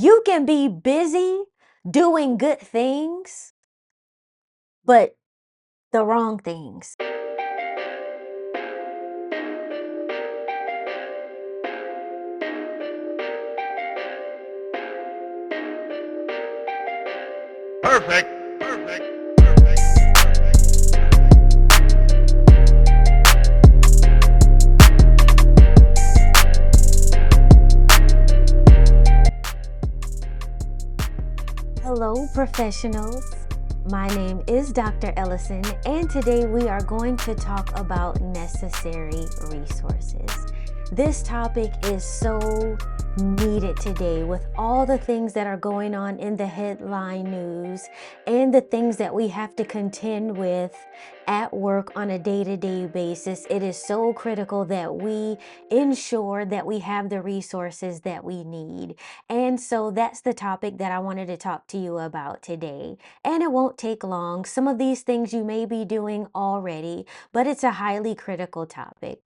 You can be busy doing good things, but the wrong things. Perfect. Perfect. Perfect. Hello, professionals. My name is Dr. Ellison, and today we are going to talk about necessary resources. This topic is so needed today with all the things that are going on in the headline news and the things that we have to contend with at work on a day-to-day basis. It is so critical that we ensure that we have the resources that we need. And so that's the topic that I wanted to talk to you about today. And it won't take long. Some of these things you may be doing already, but it's a highly critical topic.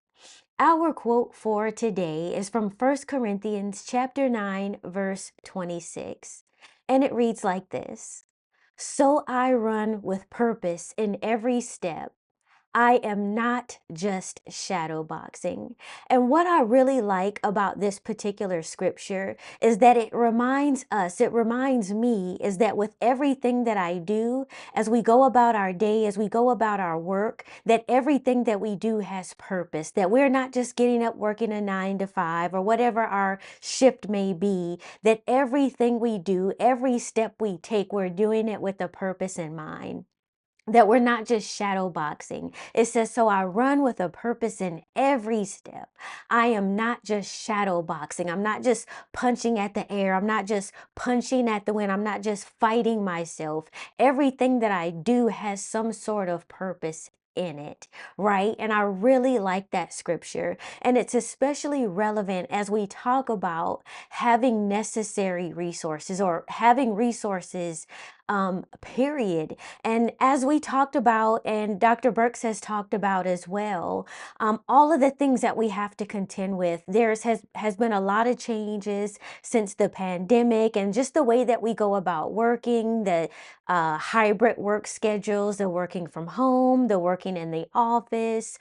Our quote for today is from 1 Corinthians chapter 9, verse 26. And it reads like this: So I run with purpose in every step. I am not just shadow boxing. And what I really like about this particular scripture is that it reminds us, it reminds me, is that with everything that I do, as we go about our day, as we go about our work, that everything that we do has purpose, that we're not just getting up working a 9 to 5 or whatever our shift may be, that everything we do, every step we take, we're doing it with a purpose in mind, that we're not just shadow boxing. It says, so I run with a purpose in every step. I am not just shadow boxing. I'm not just punching at the air. I'm not just punching at the wind. I'm not just fighting myself. Everything that I do has some sort of purpose in it, right? And I really like that scripture. And it's especially relevant as we talk about having necessary resources or having resources, period. And as we talked about, and Dr. Burks has talked about as well, all of the things that we have to contend with, has been a lot of changes since the pandemic and just the way that we go about working, the hybrid work schedules, the working from home, the working in the office.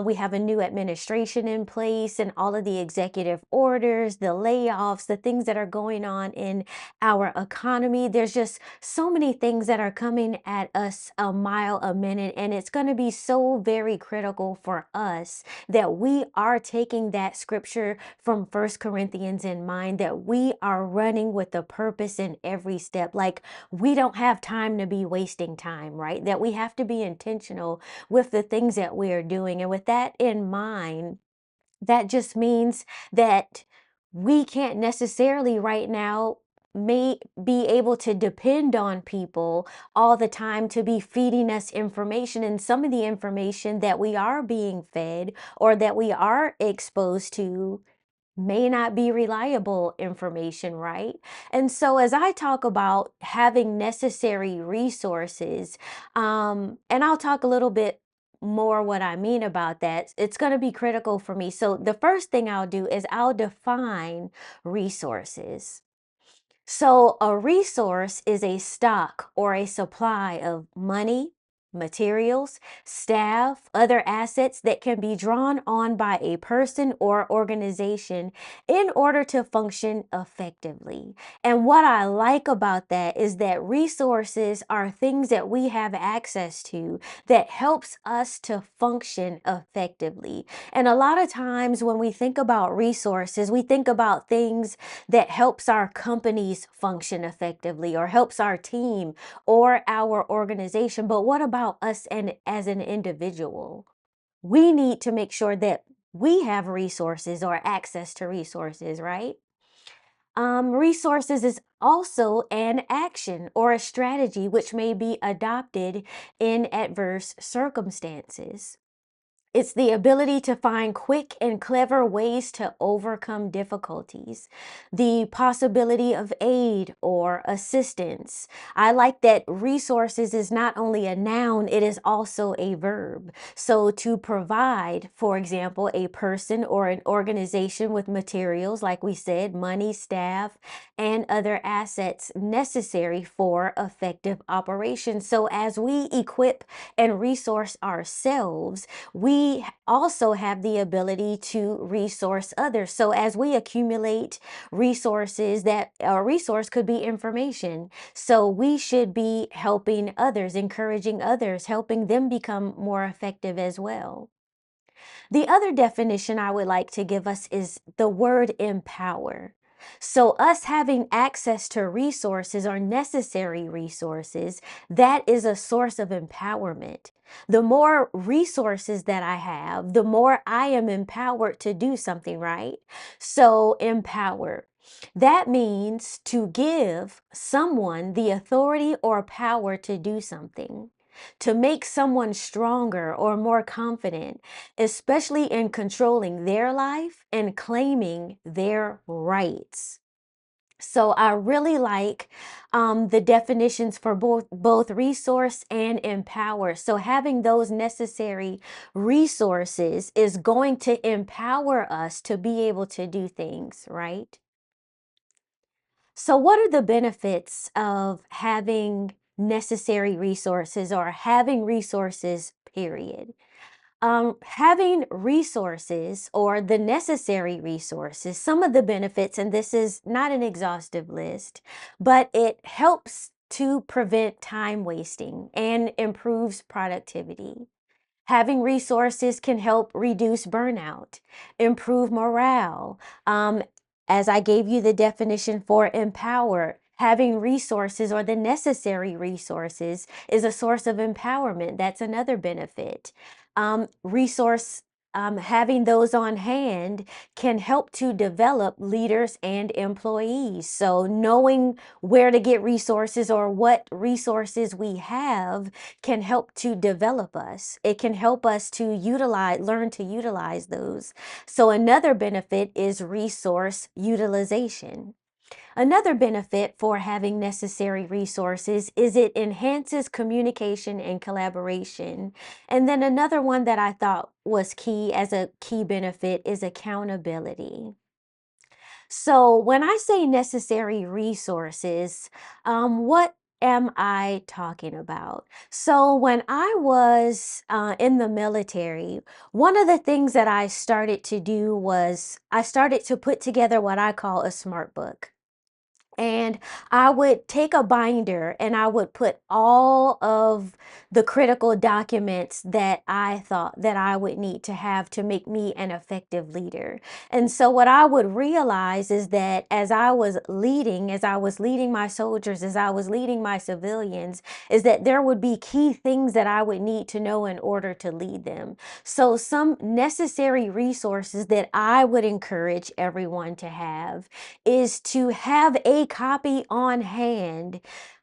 We have a new administration in place and all of the executive orders, the layoffs, the things that are going on in our economy. There's just so many things that are coming at us a mile a minute, and it's going to be so very critical for us that we are taking that scripture from First Corinthians in mind, that we are running with a purpose in every step. Like, we don't have time to be wasting time, right? That we have to be intentional with the things that we are doing. And with that in mind, that just means that we can't necessarily right now may be able to depend on people all the time to be feeding us information. And some of the information that we are being fed or that we are exposed to may not be reliable information, right? And so as I talk about having necessary resources, and I'll talk a little bit more what I mean about that, it's going to be critical for me. So the first thing I'll do is I'll define resources. So a resource is a stock or a supply of money, materials, staff, other assets that can be drawn on by a person or organization in order to function effectively. And what I like about that is that resources are things that we have access to that helps us to function effectively. And a lot of times when we think about resources, we think about things that helps our companies function effectively or helps our team or our organization. But what about us and as an individual? We need to make sure that we have resources or access to resources, right? Resources is also an action or a strategy which may be adopted in adverse circumstances. It's the ability to find quick and clever ways to overcome difficulties, the possibility of aid or assistance. I like that resources is not only a noun, it is also a verb. So to provide, for example, a person or an organization with materials, like we said, money, staff, and other assets necessary for effective operations. So as we equip and resource ourselves, we also have the ability to resource others. So as we accumulate resources, that a resource could be information. So we should be helping others, encouraging others, helping them become more effective as well. The other definition I would like to give us is the word empower. So, us having access to resources or necessary resources, that is a source of empowerment. The more resources that I have, the more I am empowered to do something, right? So, empower. That means to give someone the authority or power to do something, to make someone stronger or more confident, especially in controlling their life and claiming their rights. So I really like the definitions for both resource and empower. So having those necessary resources is going to empower us to be able to do things, right? So what are the benefits of having necessary resources or having resources, period? Having resources or the necessary resources, some of the benefits, and this is not an exhaustive list, but it helps to prevent time wasting and improves productivity. Having resources can help reduce burnout, improve morale. Um, as I gave you the definition for empower, having resources or the necessary resources is a source of empowerment. That's another benefit. Resource having those on hand can help to develop leaders and employees. So, knowing where to get resources or what resources we have can help to develop us. It can help us to learn to utilize those. So, another benefit is resource utilization. Another benefit for having necessary resources is it enhances communication and collaboration. And then another one that I thought was key as a key benefit is accountability. So when I say necessary resources, what am I talking about? So when I was in the military, one of the things that I started to do was I started to put together what I call a smart book. And I would take a binder and I would put all of the critical documents that I thought that I would need to have to make me an effective leader. And so what I would realize is that as I was leading my soldiers, as I was leading my civilians, is that there would be key things that I would need to know in order to lead them. So some necessary resources that I would encourage everyone to have is to have a copy on hand,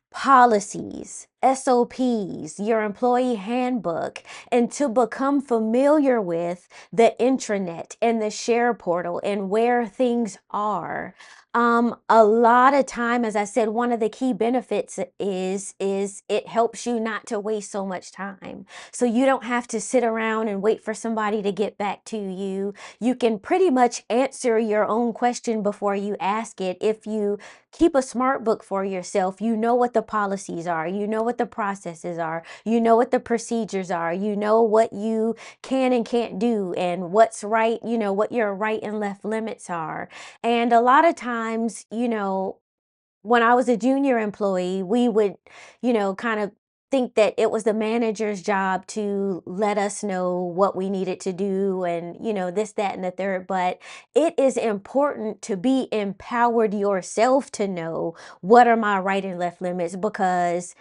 policies, SOPs, your employee handbook, and to become familiar with the intranet and the share portal and where things are. A lot of time, as I said, one of the key benefits is it helps you not to waste so much time. So you don't have to sit around and wait for somebody to get back to you. You can pretty much answer your own question before you ask it. If you keep a smart book for yourself, you know what the policies are, you know what the processes are, you know what the procedures are, you know what you can and can't do, and what's right, you know, what your right and left limits are. And a lot of times, when I was a junior employee, we would, kind of think that it was the manager's job to let us know what we needed to do and, this, that, and the third. But it is important to be empowered yourself to know what are my right and left limits, because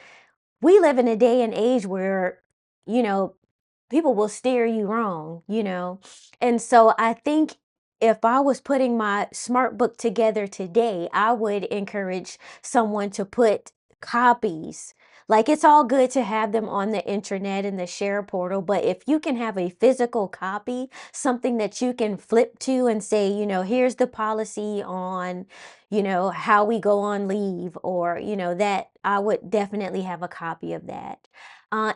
we live in a day and age where, you know, people will steer you wrong, And so I think if I was putting my smart book together today, I would encourage someone to put copies. Like it's all good to have them on the internet and the share portal, but if you can have a physical copy, something that you can flip to and say, here's the policy on, how we go on leave, or, that I would definitely have a copy of that.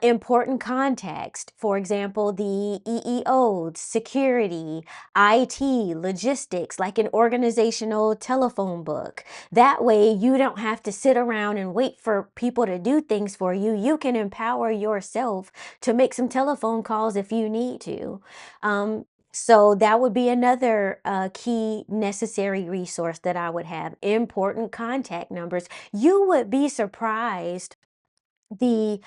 Important context, for example, the EEOs, security, IT, logistics, like an organizational telephone book. That way, you don't have to sit around and wait for people to do things for you. You can empower yourself to make some telephone calls if you need to. Um, so that would be another key necessary resource that I would have. Important contact numbers. You would be surprised the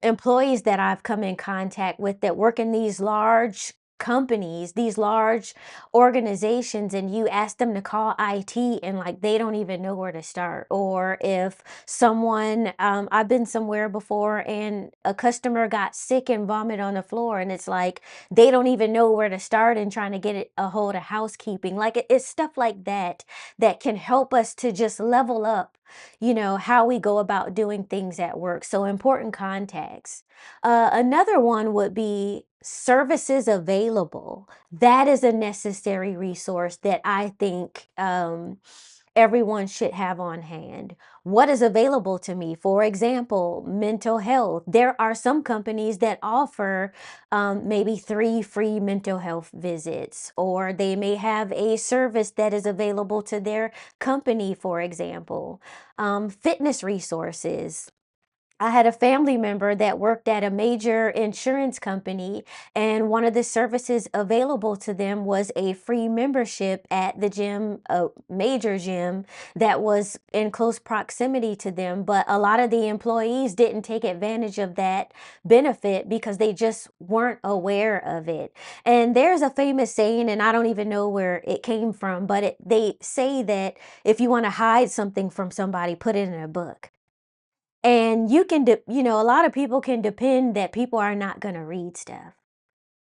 employees that I've come in contact with that work in these large companies, these large organizations, and you ask them to call IT and like they don't even know where to start. Or if someone, I've been somewhere before and a customer got sick and vomit on the floor, and it's like they don't even know where to start in trying to get it a hold of housekeeping. Like it's stuff like that that can help us to just level up how we go about doing things at work. So important contacts. Another one would be services available. That is a necessary resource that I think everyone should have on hand. What is available to me? For example, mental health. There are some companies that offer maybe 3 free mental health visits, or they may have a service that is available to their company, for example. Fitness resources. I had a family member that worked at a major insurance company, and one of the services available to them was a free membership at the gym, a major gym that was in close proximity to them. But a lot of the employees didn't take advantage of that benefit because they just weren't aware of it. And there's a famous saying, and I don't even know where it came from, but they say that if you want to hide something from somebody, put it in a book. And you can, a lot of people can depend that people are not going to read stuff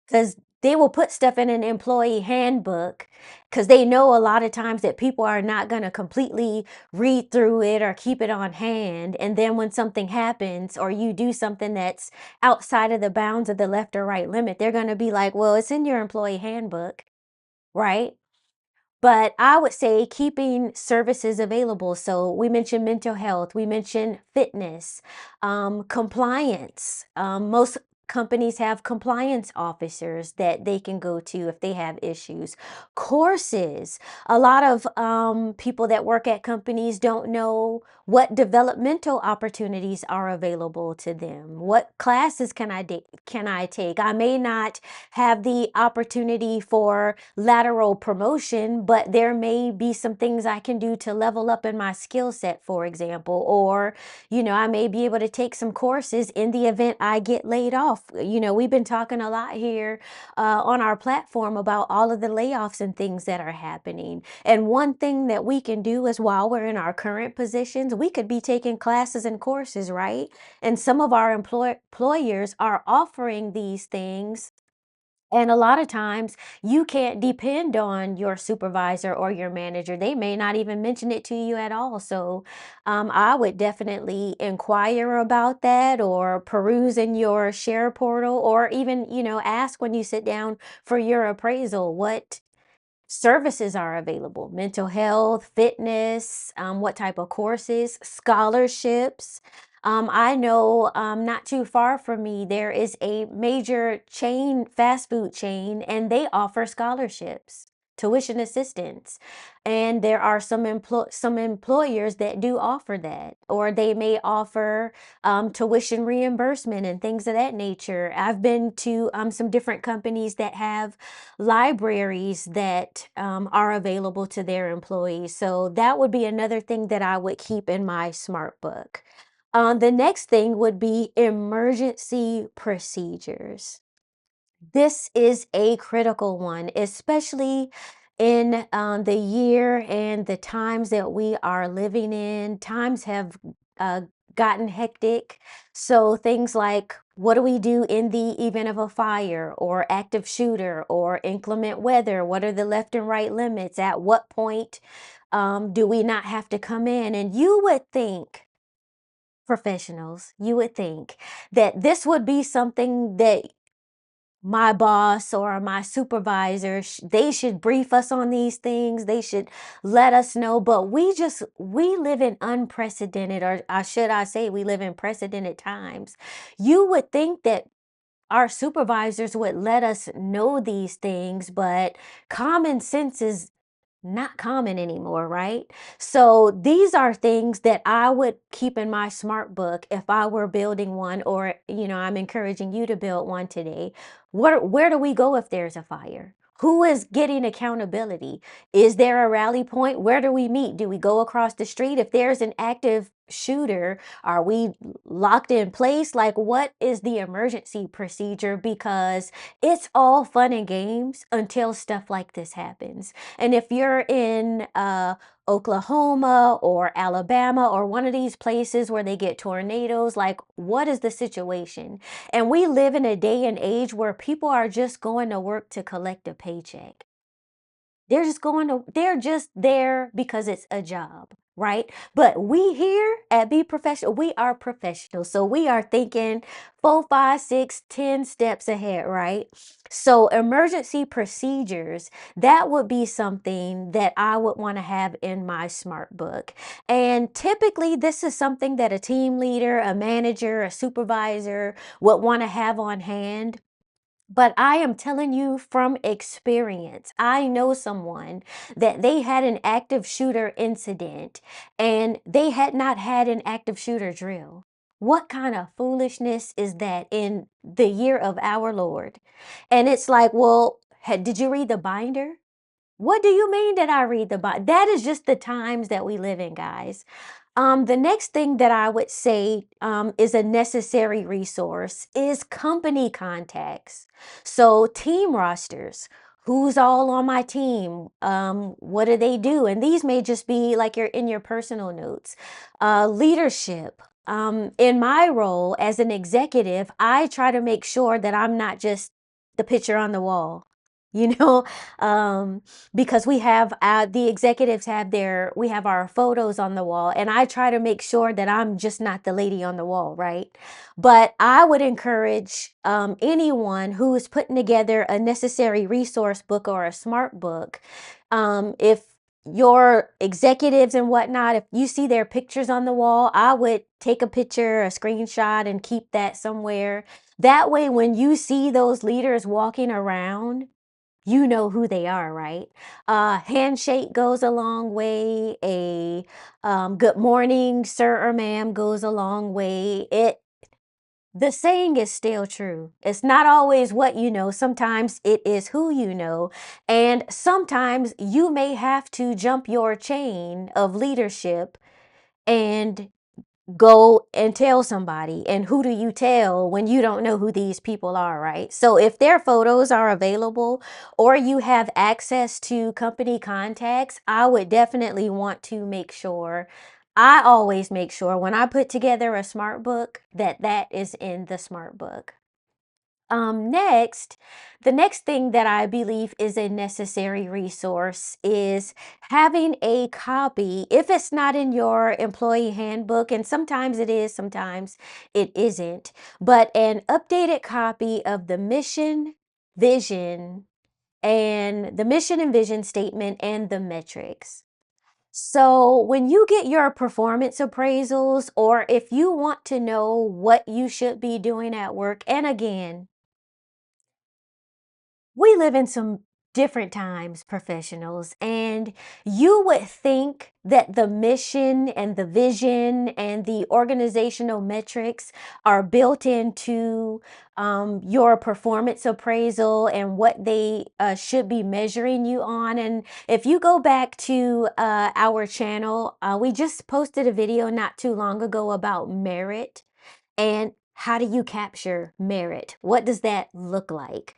because they will put stuff in an employee handbook because they know a lot of times that people are not going to completely read through it or keep it on hand. And then when something happens or you do something that's outside of the bounds of the left or right limit, they're going to be like, well, it's in your employee handbook, right? But I would say keeping services available. So we mentioned mental health, we mentioned fitness, compliance. Most companies have compliance officers that they can go to if they have issues. Courses. A lot of people that work at companies don't know what developmental opportunities are available to them. What classes can I take? I may not have the opportunity for lateral promotion, but there may be some things I can do to level up in my skill set, for example. Or, I may be able to take some courses in the event I get laid off. We've been talking a lot here on our platform about all of the layoffs and things that are happening. And one thing that we can do is while we're in our current positions, we could be taking classes and courses, right? And some of our employers are offering these things, and a lot of times you can't depend on your supervisor or your manager. They may not even mention it to you at all. So I would definitely inquire about that or peruse in your share portal, or even, ask when you sit down for your appraisal what services are available: mental health, fitness, what type of courses, scholarships. I know not too far from me, there is a major chain, fast food chain, and they offer scholarships, tuition assistance. And there are some employers that do offer that, or they may offer tuition reimbursement and things of that nature. I've been to some different companies that have libraries that are available to their employees. So that would be another thing that I would keep in my smart book. The next thing would be emergency procedures. This is a critical one, especially in the year and the times that we are living in. Times have uh, gotten hectic. So things like, what do we do in the event of a fire or active shooter or inclement weather? What are the left and right limits? At what point do we not have to come in? And you would think professionals, you would think that this would be something that my boss or my supervisor, they should brief us on these things. They should let us know. But we live in unprecedented, or should I say, we live in precedented times. You would think that our supervisors would let us know these things, but common sense is not common anymore, right? So these are things that I would keep in my smart book if I were building one, or I'm encouraging you to build one today. Where do we go if there's a fire? Who is getting accountability? Is there a rally point? Where do we meet? Do we go across the street? If there's an active shooter, are we locked in place? Like, what is the emergency procedure? Because it's all fun and games until stuff like this happens. And if you're in Oklahoma or Alabama or one of these places where they get tornadoes, like, what is the situation? And we live in a day and age where people are just going to work to collect a paycheck. They're just there because it's a job, right? But we here at Be Professional, we are professionals. So we are thinking 4, 5, 6, 10 steps ahead, right? So emergency procedures, that would be something that I would want to have in my smart book. And typically this is something that a team leader, a manager, a supervisor would want to have on hand. But I am telling you from experience, I know someone that they had an active shooter incident and they had not had an active shooter drill. What kind of foolishness is that in the year of our Lord? And it's like, well, did you read the binder? What do you mean that I read the Bible? That is just the times that we live in, guys. The next thing that I would say is a necessary resource is company contacts. So team rosters, who's all on my team? What do they do? And these may just be like in your personal notes. Leadership. In my role as an executive, I try to make sure that I'm not just the picture on the wall. You know, um, because the executives we have our photos on the wall, and I try to make sure that I'm just not the lady on the wall, right? But I would encourage anyone who is putting together a necessary resource book or a smart book, if your executives and whatnot, if you see their pictures on the wall, I would take a picture, a screenshot, and keep that somewhere. That way, when you see those leaders walking around, you know who they are, right? Handshake goes a long way. A good morning, sir or ma'am, goes a long way. The saying is still true. It's not always what you know. Sometimes it is who you know. And sometimes you may have to jump your chain of leadership and go and tell somebody. And who do you tell when you don't know who these people are, right? So if their photos are available or you have access to company contacts, I would definitely want to make sure. I always make sure when I put together a smart book that that is in the smart book. Next, the next thing that I believe is a necessary resource is having a copy, if it's not in your employee handbook, and sometimes it is, sometimes it isn't, but an updated copy of vision, the mission and vision statement and the metrics. So when you get your performance appraisals, or if you want to know what you should be doing at work, and again, we live in some different times, professionals, and you would think that the mission and the vision and the organizational metrics are built into your performance appraisal and what they should be measuring you on. And if you go back to our channel, we just posted a video not too long ago about merit. And how do you capture merit? What does that look like?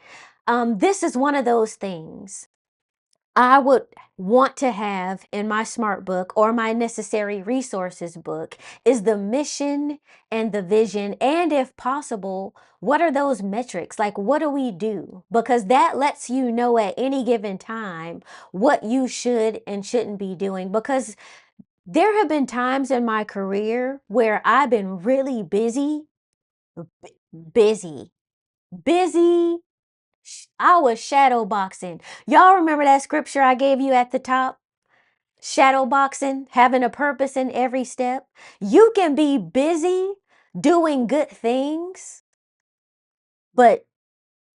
This is one of those things I would want to have in my smart book or my necessary resources book is the mission and the vision. And if possible, what are those metrics? Like, what do we do? Because that lets you know at any given time what you should and shouldn't be doing. Because There have been times in my career where I've been really busy, busy, busy. I was shadow boxing. Y'all remember that scripture I gave you at the top? Shadow boxing, having a purpose in every step. You can be busy doing good things, but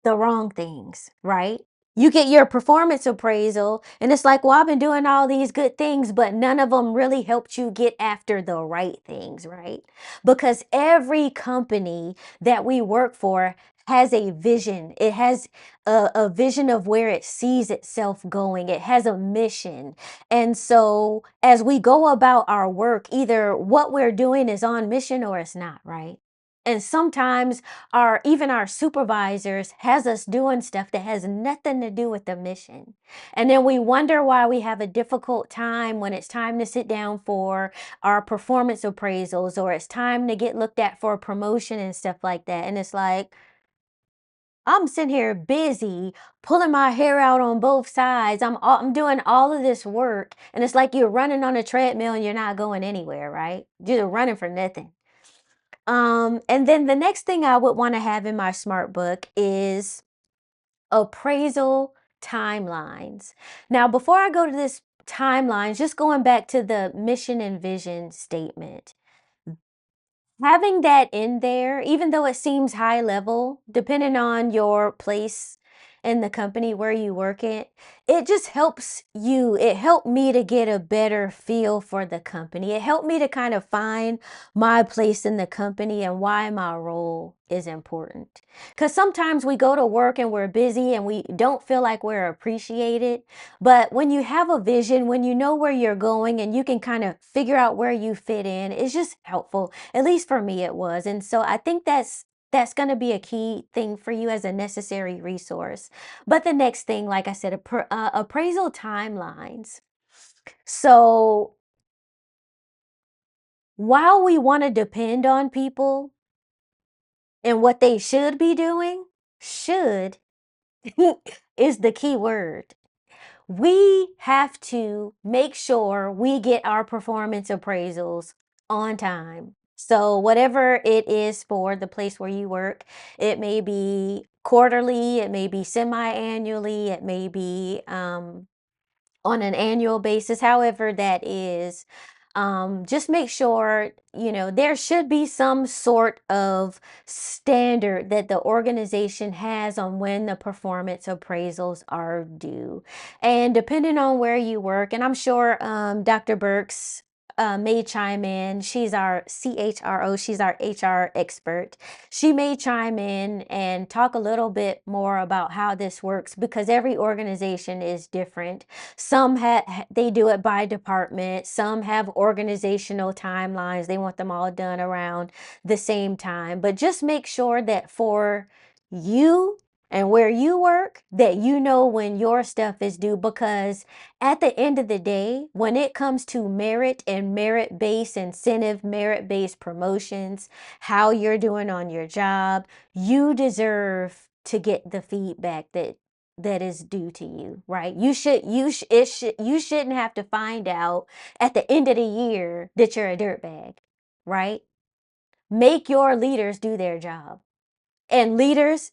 the wrong things, right? You get your performance appraisal, and it's like, well, I've been doing all these good things, but none of them really helped you get after the right things, right? Because every company that we work for has a vision. It has a vision of where it sees itself going. It has a mission. And so as we go about our work, either what we're doing is on mission or it's not, right? And sometimes even our supervisors has us doing stuff that has nothing to do with the mission. And then we wonder why we have a difficult time when it's time to sit down for our performance appraisals, or it's time to get looked at for a promotion and stuff like that. And it's like, I'm sitting here busy pulling my hair out on both sides. I'm doing all of this work, and it's like you're running on a treadmill and you're not going anywhere, right? You're running for nothing. And then the next thing I would want to have in my smart book is appraisal timelines. Now, before I go to this timelines, just going back to the mission and vision statement, having that in there, even though it seems high level, depending on your place in the company where you work it just helps you. It helped me to get a better feel for the company. It helped me to kind of find my place in the company and why my role is important. Because sometimes we go to work and we're busy and we don't feel like we're appreciated. But when you have a vision, when you know where you're going and you can kind of figure out where you fit in, it's just helpful. At least for me, it was. And so I think that's going to be a key thing for you as a necessary resource. But the next thing, like I said, appraisal timelines. So while we want to depend on people and what they should be doing, should is the key word. We have to make sure we get our performance appraisals on time. So whatever it is for the place where you work, it may be quarterly, it may be semi-annually, it may be on an annual basis, however that is. Just make sure, there should be some sort of standard that the organization has on when the performance appraisals are due. And depending on where you work, and I'm sure Dr. Burks may chime in. She's our CHRO, she's our HR expert. She may chime in and talk a little bit more about how this works because every organization is different. Some they do it by department. Some have organizational timelines. They want them all done around the same time. But just make sure that for you and where you work, that you know when your stuff is due, because at the end of the day, when it comes to merit and merit-based incentive, merit-based promotions, how you're doing on your job, you deserve to get the feedback that is due to you, right? You shouldn't have to find out at the end of the year that you're a dirtbag, right? Make your leaders do their job. And leaders,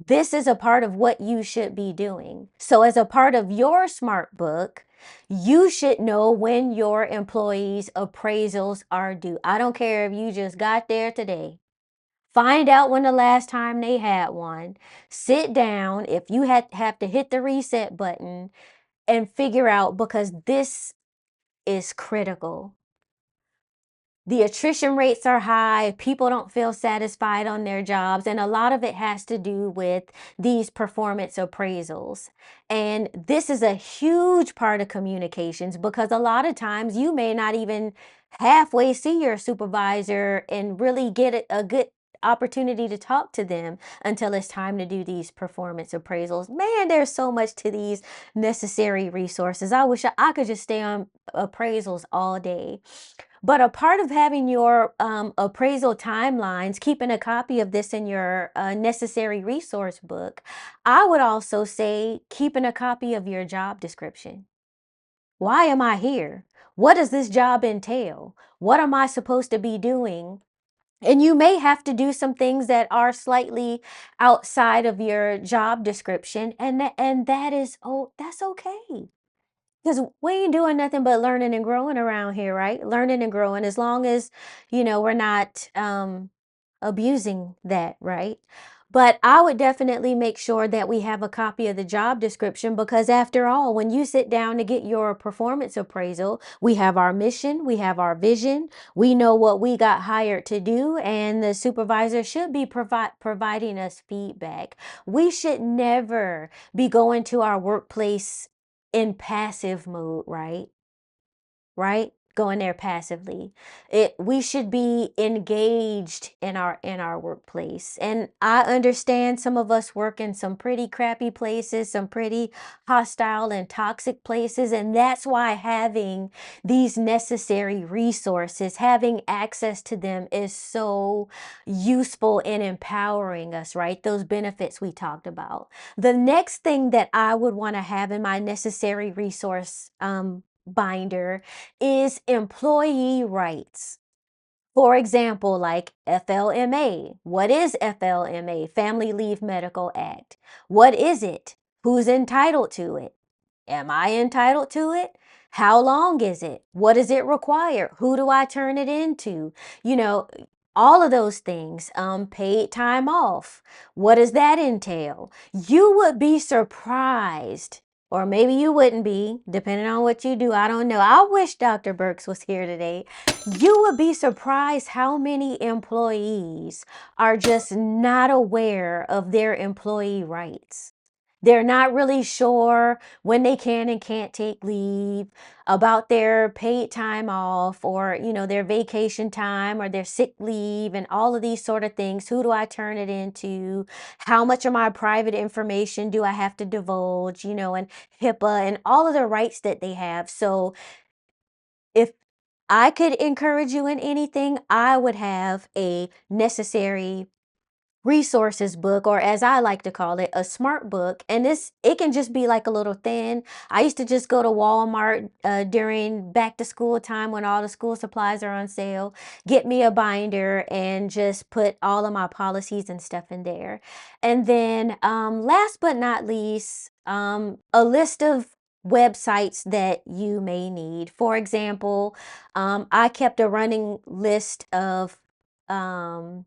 this is a part of what you should be doing. So as a part of your smart book, you should know when your employees' appraisals are due. I don't care if you just got there today. Find out when the last time they had one. Sit down if you have to hit the reset button and figure out, because this is critical. The attrition rates are high. People don't feel satisfied on their jobs. And a lot of it has to do with these performance appraisals. And this is a huge part of communications, because a lot of times you may not even halfway see your supervisor and really get a good opportunity to talk to them until it's time to do these performance appraisals. Man, there's so much to these necessary resources. I wish I could just stay on appraisals all day. But a part of having your appraisal timelines, keeping a copy of this in your necessary resource book, I would also say keeping a copy of your job description. Why am I here? What does this job entail? What am I supposed to be doing? And you may have to do some things that are slightly outside of your job description, and that is, oh, that's okay. Because we ain't doing nothing but learning and growing around here, right? Learning and growing, as long as, we're not abusing that, right? But I would definitely make sure that we have a copy of the job description, because after all, when you sit down to get your performance appraisal, we have our mission, we have our vision, we know what we got hired to do, and the supervisor should be providing us feedback. We should never be going to our workplace in passive mode, right? Right? Going there passively. We should be engaged in our workplace. And I understand some of us work in some pretty crappy places, some pretty hostile and toxic places, and that's why having these necessary resources, having access to them is so useful in empowering us, right? Those benefits we talked about. The next thing that I would want to have in my necessary resource binder is employee rights. For example, like FLMA. What is FLMA? Family Leave Medical Act. What is it? Who's entitled to it? Am I entitled to it? How long is it? What does it require? Who do I turn it into? You know, all of those things. Paid time off. What does that entail? You would be surprised, or maybe you wouldn't be, depending on what you do. I don't know. I wish Dr. Burks was here today. You would be surprised how many employees are just not aware of their employee rights. They're not really sure when they can and can't take leave, about their paid time off, or, their vacation time or their sick leave, and all of these sort of things. Who do I turn it into? How much of my private information do I have to divulge, and HIPAA and all of the rights that they have. So if I could encourage you in anything, I would have a necessary resources book, or as I like to call it, a smart book. And it can just be like a little thin. I used to just go to Walmart during back to school time when all the school supplies are on sale, get me a binder, and just put all of my policies and stuff in there. And then last but not least, a list of websites that you may need. For example, I kept a running list of um,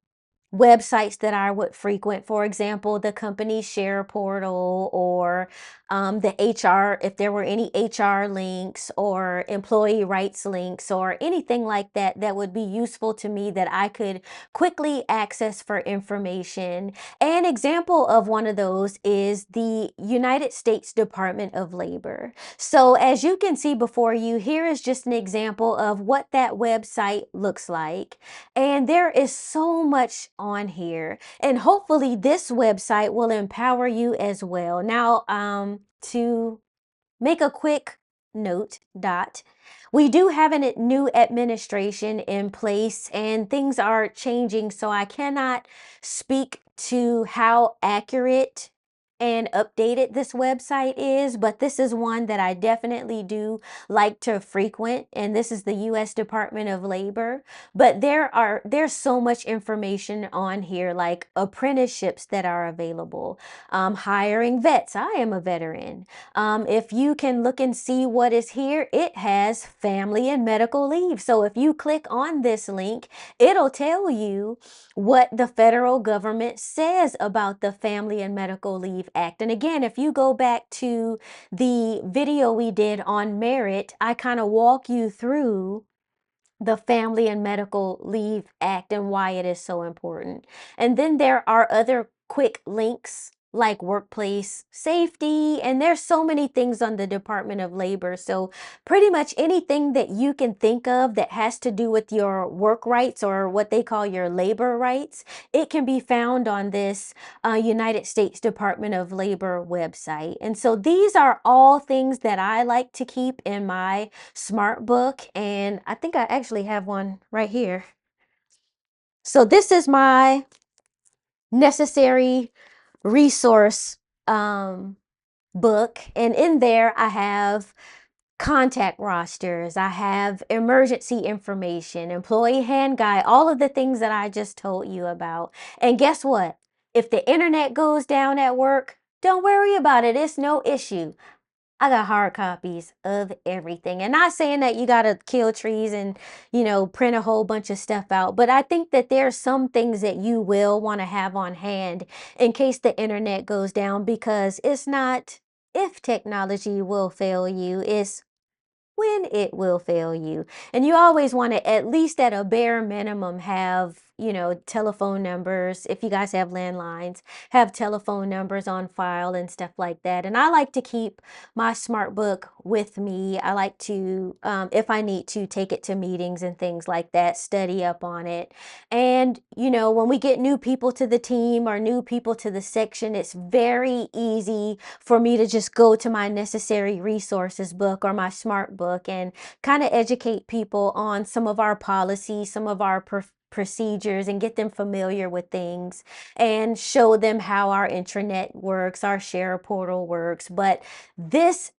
websites that I would frequent. For example, the company share portal, or the HR, if there were any HR links or employee rights links or anything like that that would be useful to me that I could quickly access for information. An example of one of those is the United States Department of Labor. So as you can see before you, here is just an example of what that website looks like. And there is so much on here. And hopefully this website will empower you as well. Now, to make a quick note, we do have a new administration in place, and things are changing, so I cannot speak to how accurate and updated this website is, but this is one that I definitely do like to frequent, and this is the US Department of Labor. But there's so much information on here, like apprenticeships that are available, hiring vets. I am a veteran. If you can look and see what is here, it has family and medical leave. So if you click on this link, it'll tell you what the federal government says about the Family and Medical Leave Act. And again, if you go back to the video we did on merit, I kind of walk you through the Family and Medical Leave Act and why it is so important. And then there are other quick links like workplace safety, and there's so many things on the Department of Labor. So pretty much anything that you can think of that has to do with your work rights, or what they call your labor rights, it can be found on this United States Department of Labor website. And so these are all things that I like to keep in my smart book, and I think I actually have one right here. So this is my necessary resource book, and in there I have contact rosters, I have emergency information, employee hand guide, all of the things that I just told you about. And guess what? If the internet goes down at work, don't worry about it. It's no issue. I got hard copies of everything. And not saying that you got to kill trees and, print a whole bunch of stuff out, but I think that there's some things that you will want to have on hand in case the internet goes down, because it's not if technology will fail you, it's when it will fail you. And you always want to, at least at a bare minimum, have, telephone numbers. If you guys have landlines, have telephone numbers on file and stuff like that. And I like to keep my smart book with me. I like to, if I need to, take it to meetings and things like that, study up on it. And, when we get new people to the team or new people to the section, it's very easy for me to just go to my necessary resources book or my smart book and kind of educate people on some of our policies, some of our procedures, and get them familiar with things and show them how our intranet works, our share portal works. But this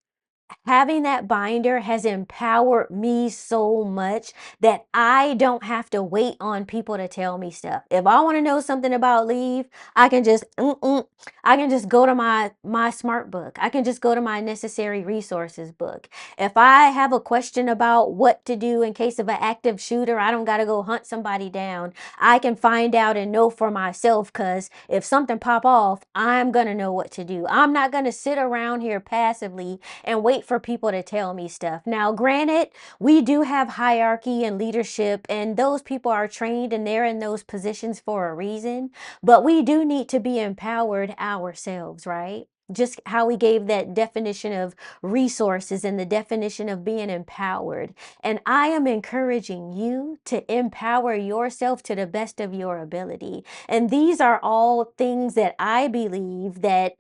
having that binder has empowered me so much that I don't have to wait on people to tell me stuff. If I want to know something about leave, I can just I can just go to my smart book. I can just go to my necessary resources book. If I have a question about what to do in case of an active shooter, I don't got to go hunt somebody down. I can find out and know for myself, because if something pop off, I'm going to know what to do. I'm not going to sit around here passively and wait for people to tell me stuff. Now, granted, we do have hierarchy and leadership, and those people are trained and they're in those positions for a reason, but we do need to be empowered ourselves, right? Just how we gave that definition of resources and the definition of being empowered. And I am encouraging you to empower yourself to the best of your ability. And these are all things that I believe that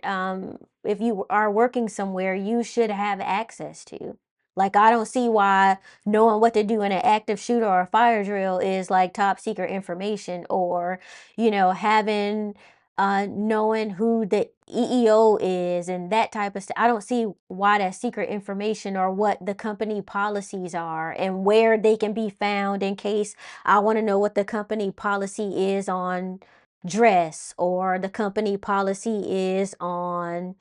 if you are working somewhere, you should have access to. Like, I don't see why knowing what to do in an active shooter or a fire drill is like top secret information, or, having knowing who the EEO is and that type of stuff. I don't see why that's secret information, or what the company policies are and where they can be found in case I want to know what the company policy is on dress, or the company policy is on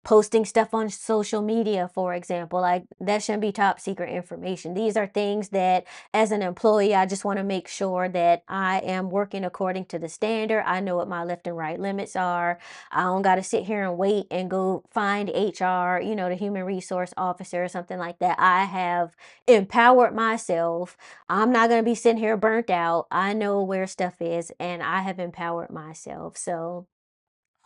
posting stuff on social media, for example. Like, that shouldn't be top secret information. These are things that, as an employee, I just want to make sure that I am working according to the standard. I know what my left and right limits are. I don't got to sit here and wait and go find HR, the human resource officer or something like that. I have empowered myself. I'm not going to be sitting here burnt out. I know where stuff is, and I have empowered myself. So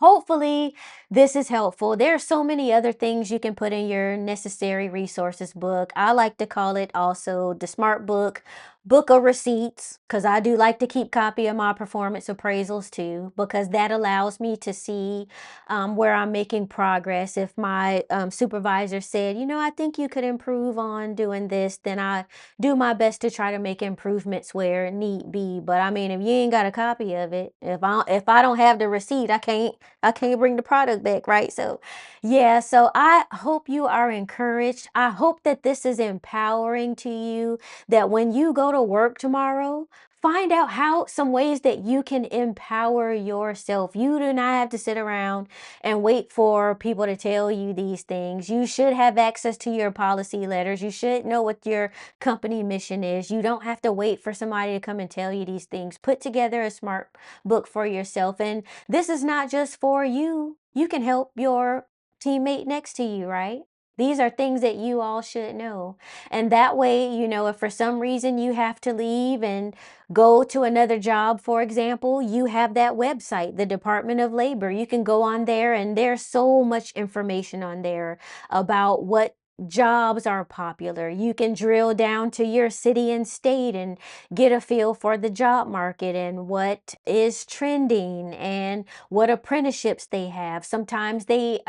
hopefully this is helpful. There are so many other things you can put in your necessary resources book. I like to call it also the smart book, book of receipts, because I do like to keep copy of my performance appraisals too, because that allows me to see where I'm making progress. If my supervisor said, I think you could improve on doing this, then I do my best to try to make improvements where need be. But I mean, if you ain't got a copy of it, if I don't have the receipt, I can't bring the product back, right? So, yeah, so I hope you are encouraged. I hope that this is empowering to you, that when you go to work tomorrow, find out how some ways that you can empower yourself. You do not have to sit around and wait for people to tell you these things. You should have access to your policy letters. You should know what your company mission is. You don't have to wait for somebody to come and tell you these things. Put together a smart book for yourself. And this is not just for you. You can help your teammate next to you, right? These are things that you all should know. And that way, if for some reason you have to leave and go to another job, for example, you have that website, the Department of Labor. You can go on there, and there's so much information on there about what jobs are popular. You can drill down to your city and state and get a feel for the job market and what is trending and what apprenticeships they have. Sometimes they,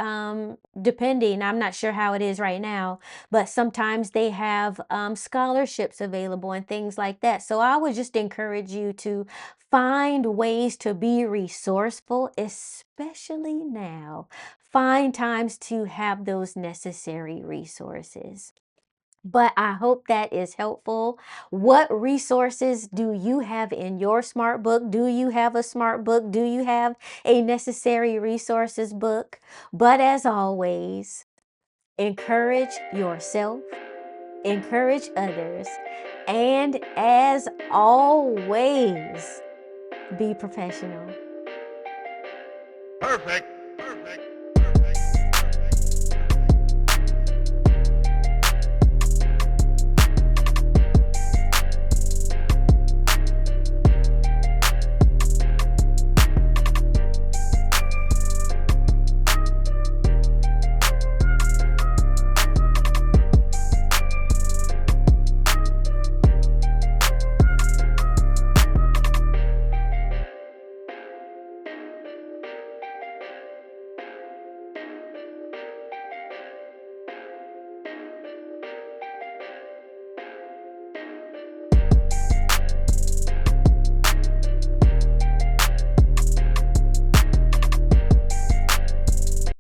depending, I'm not sure how it is right now, but sometimes they have scholarships available and things like that. So I would just encourage you to find ways to be resourceful, especially now. find times to have those necessary resources. But I hope that is helpful. What resources do you have in your smart book? Do you have a smart book? Do you have a necessary resources book? But as always, encourage yourself, encourage others, and as always, be professional. Perfect.